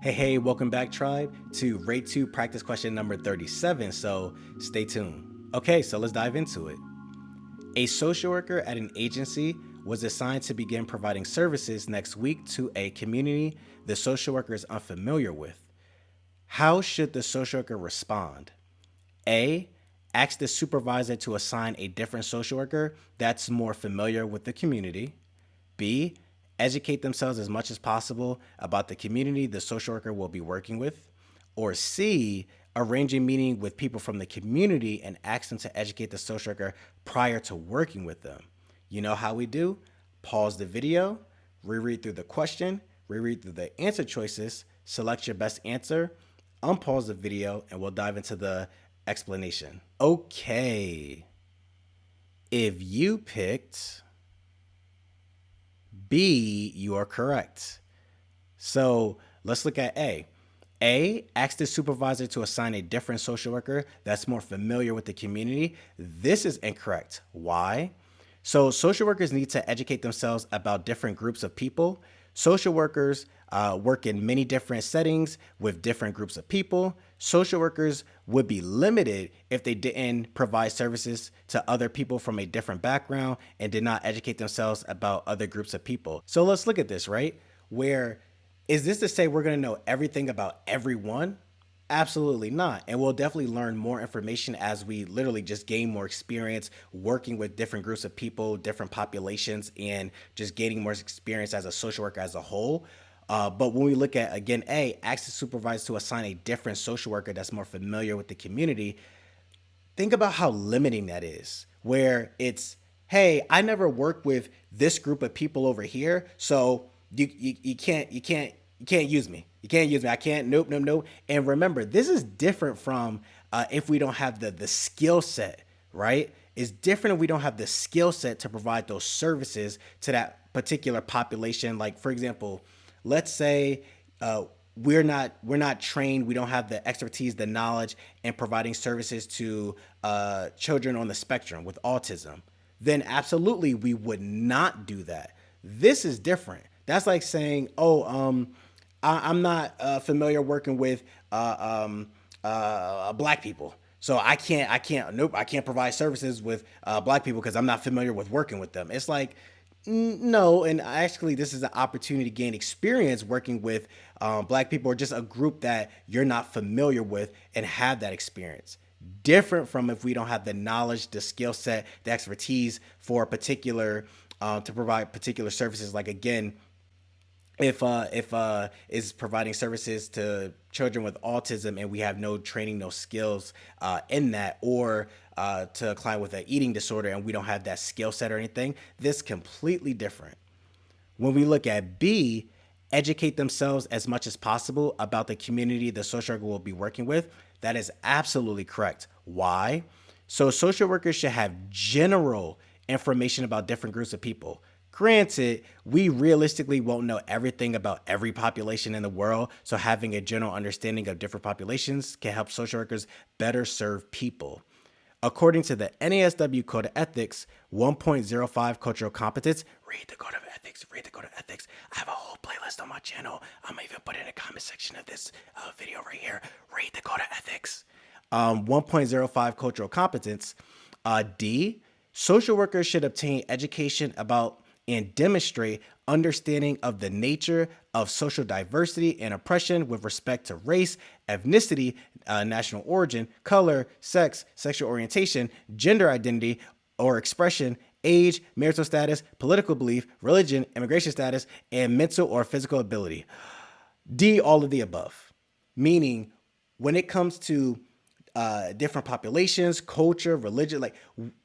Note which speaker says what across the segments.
Speaker 1: Hey, welcome back, tribe, to RayTube practice question number 37. So stay tuned. Okay, so let's dive into it. A social worker at an agency was assigned to begin providing services next week to a community the social worker is unfamiliar with. How should the social worker respond? A, ask the supervisor to assign a different social worker that's more familiar with the community. B, educate themselves as much as possible about the community the social worker will be working with. Or C, arrange a meeting with people from the community and ask them to educate the social worker prior to working with them. You know how we do? Pause the video, reread through the question, reread through the answer choices, select your best answer, unpause the video, and we'll dive into the explanation. Okay. If you picked B, you are correct. So let's look at A. A, ask the supervisor to assign a different social worker that's more familiar with the community. This is incorrect. Why? So social workers need to educate themselves about different groups of people. Social workers work in many different settings with different groups of people. Social workers would be limited if they didn't provide services to other people from a different background and did not educate themselves about other groups of people. So let's look at this, right? Where is this to say we're going to know everything about everyone? Absolutely not. And we'll definitely learn more information as we literally just gain more experience working with different groups of people, different populations, and just gaining more experience as a social worker as a whole. But when we look at, again, A, ask the supervisor to assign a different social worker that's more familiar with the community, think about how limiting that is, where it's, hey, I never worked with this group of people over here, so you can't use me. You can't use me. I can't. Nope. And remember, this is different from if we don't have the skill set, right? It's different if we don't have the skill set to provide those services to that particular population. Like, for example, let's say we're not trained. We don't have the expertise, the knowledge in providing services to children on the spectrum with autism. Then absolutely we would not do that. This is different. That's like saying, I'm not familiar working with black people, so I can't provide services with black people because I'm not familiar with working with them. It's like, no, and actually this is an opportunity to gain experience working with black people or just a group that you're not familiar with and have that experience. Different from if we don't have the knowledge, the skill set, the expertise for a particular to provide particular services. Like, again, if is providing services to children with autism and we have no training, no skills in that, or to a client with an eating disorder and we don't have that skill set or anything, this completely different. When we look at B, educate themselves as much as possible about the community the social worker will be working with, that is absolutely correct. Why? So social workers should have general information about different groups of people. Granted, we realistically won't know everything about every population in the world, so having a general understanding of different populations can help social workers better serve people. According to the NASW Code of Ethics 1.05 Cultural Competence, read the Code of Ethics, read the Code of Ethics. I have a whole playlist on my channel. I'm going to even put it in the comment section of this video right here. Read the Code of Ethics. 1.05 Cultural Competence. D, social workers should obtain education about and demonstrate understanding of the nature of social diversity and oppression with respect to race, ethnicity, national origin, color, sex, sexual orientation, gender identity or expression, age, marital status, political belief, religion, immigration status, and mental or physical ability. D, all of the above. Meaning, when it comes to different populations, culture, religion, like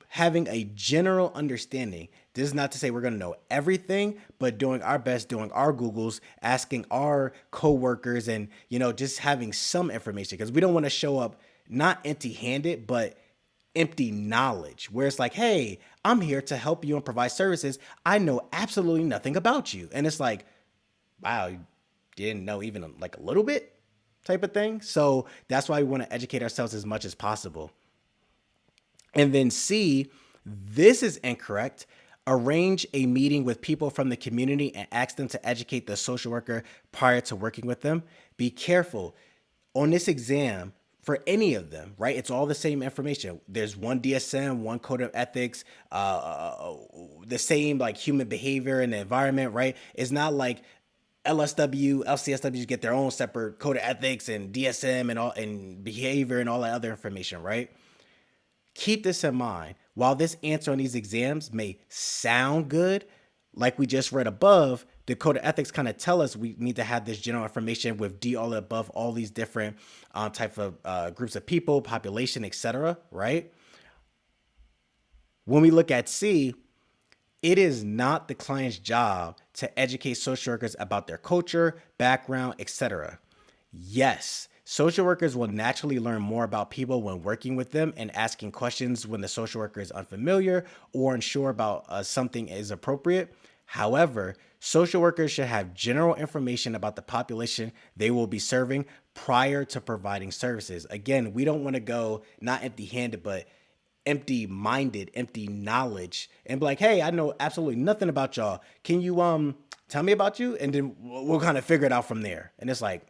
Speaker 1: having a general understanding. This is not to say we're going to know everything, but doing our best, doing our Googles, asking our coworkers, and just having some information, because we don't want to show up not empty-handed, but empty knowledge, where it's like, hey, I'm here to help you and provide services. I know absolutely nothing about you. And it's like, wow, you didn't know even like a little bit type of thing. So that's why we want to educate ourselves as much as possible. And then C, this is incorrect. Arrange a meeting with people from the community and ask them to educate the social worker prior to working with them. Be careful on this exam for any of them, right? It's all the same information. There's one DSM, one code of ethics, the same like human behavior and the environment, right? It's not like LSW, LCSW get their own separate code of ethics and DSM and all and behavior and all that other information, right? Keep this in mind. While this answer on these exams may sound good, like we just read above, the code of ethics kind of tell us we need to have this general information with D all above all these different type of groups of people, population, etc. Right? When we look at C, it is not the client's job to educate social workers about their culture, background, etc. Yes, social workers will naturally learn more about people when working with them and asking questions when the social worker is unfamiliar or unsure about something is appropriate. However, social workers should have general information about the population they will be serving prior to providing services. Again, we don't want to go not empty-handed, but empty-minded, empty knowledge, and be like, hey, I know absolutely nothing about y'all. Can you tell me about you? And then we'll kind of figure it out from there. And it's like,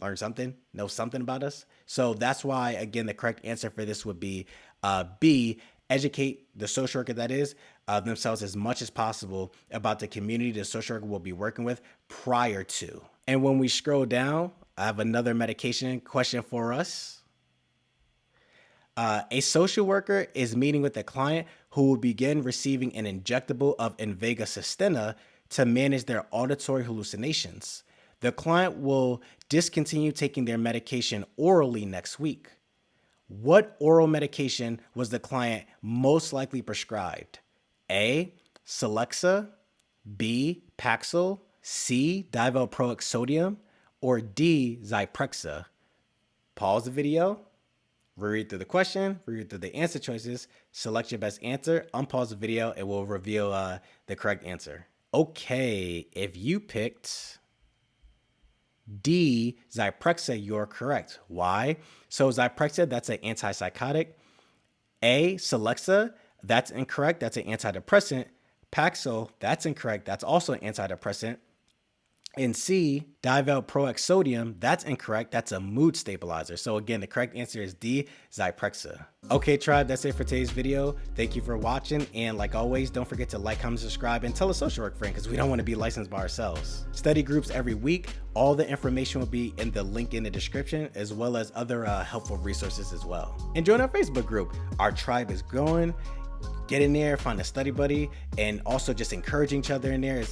Speaker 1: learn something, know something about us. So that's why, again, the correct answer for this would be B, educate the social worker that is themselves as much as possible about the community the social worker will be working with prior to. And when we scroll down, I have another medication question for us. A social worker is meeting with a client who will begin receiving an injectable of Invega Sustenna to manage their auditory hallucinations. The client will discontinue taking their medication orally next week. What oral medication was the client most likely prescribed? A, Celexa, B, Paxil, C, divalproic sodium, or D, Zyprexa? Pause the video, reread through the question, reread through the answer choices, select your best answer, unpause the video, and we'll reveal the correct answer. Okay, if you picked D, Zyprexa, you're correct. Why? So Zyprexa, that's an antipsychotic. A, Celexa, that's incorrect. That's an antidepressant. Paxil, that's incorrect. That's also an antidepressant. And C, divalproic sodium, that's incorrect. That's a mood stabilizer. So again, the correct answer is D, Zyprexa. Okay, tribe, that's it for today's video. Thank you for watching. And like always, don't forget to like, comment, subscribe, and tell a social work friend because we don't want to be licensed by ourselves. Study groups every week. All the information will be in the link in the description, as well as other helpful resources as well. And join our Facebook group. Our tribe is growing. Get in there, find a study buddy, and also just encouraging each other in there.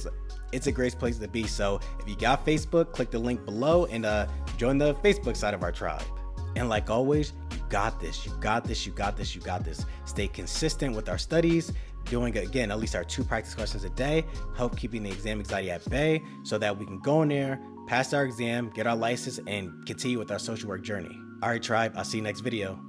Speaker 1: It's a great place to be. So if you got Facebook, click the link below and join the Facebook side of our tribe. And like always, you got this, you got this, you got this, you got this. Stay consistent with our studies, doing, again, at least our 2 practice questions a day, help keeping the exam anxiety at bay so that we can go in there, pass our exam, get our license, and continue with our social work journey. All right, tribe, I'll see you next video.